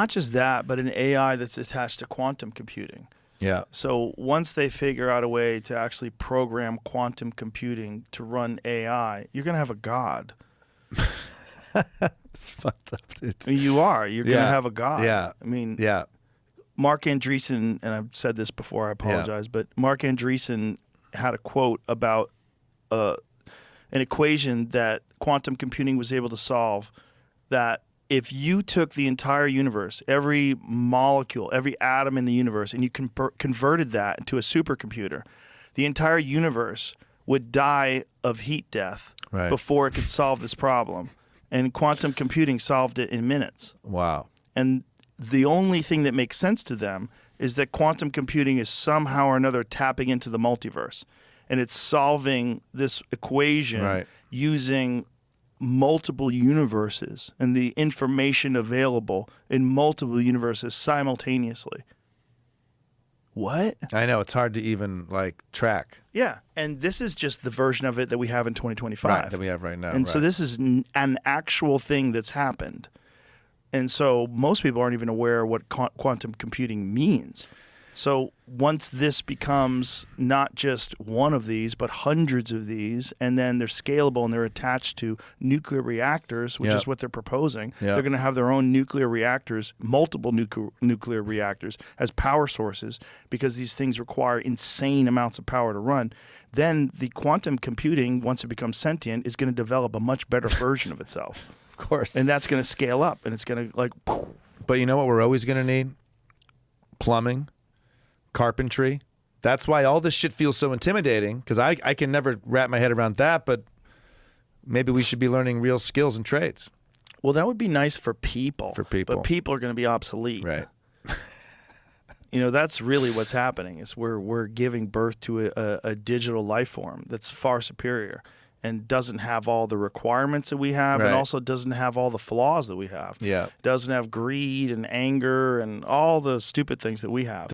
Not just that, but an AI that's attached to quantum computing. Yeah. So once they figure out a way to actually program quantum computing to run AI, you're going to have a god. It's fucked up. I mean, you're going to have a god. Yeah. I mean, Yeah. Mark Andreessen, and I've said this before, I apologize, but Mark Andreessen had a quote about an equation that quantum computing was able to solve, that if you took the entire universe, every molecule, every atom in the universe, and you converted that into a supercomputer, the entire universe would die of heat death before it could solve this problem. And quantum computing solved it in minutes. Wow. And the only thing that makes sense to them is that quantum computing is somehow or another tapping into the multiverse. And it's solving this equation using multiple universes and the information available in multiple universes simultaneously. What? I know, it's hard to even like track. Yeah, and this is just the version of it that we have in 2025. Right, that we have right now. And so this is an actual thing that's happened. And so most people aren't even aware what quantum computing means. So once this becomes not just one of these, but hundreds of these, and then they're scalable and they're attached to nuclear reactors, which is what they're proposing. They're going to have their own nuclear reactors, multiple nuclear reactors as power sources, because these things require insane amounts of power to run. Then the quantum computing, once it becomes sentient, is going to develop a much better version of itself. Of course. And that's going to scale up, and it's going to like... But you know what we're always going to need? Plumbing. Carpentry. That's why all this shit feels so intimidating, because I can never wrap my head around that, but maybe we should be learning real skills and trades. Well, that would be nice for people. For people. But people are going to be obsolete. Right. You know, that's really what's happening, is we're giving birth to a digital life form that's far superior and doesn't have all the requirements that we have, and also doesn't have all the flaws that we have. Yeah. Doesn't have greed and anger and all the stupid things that we have.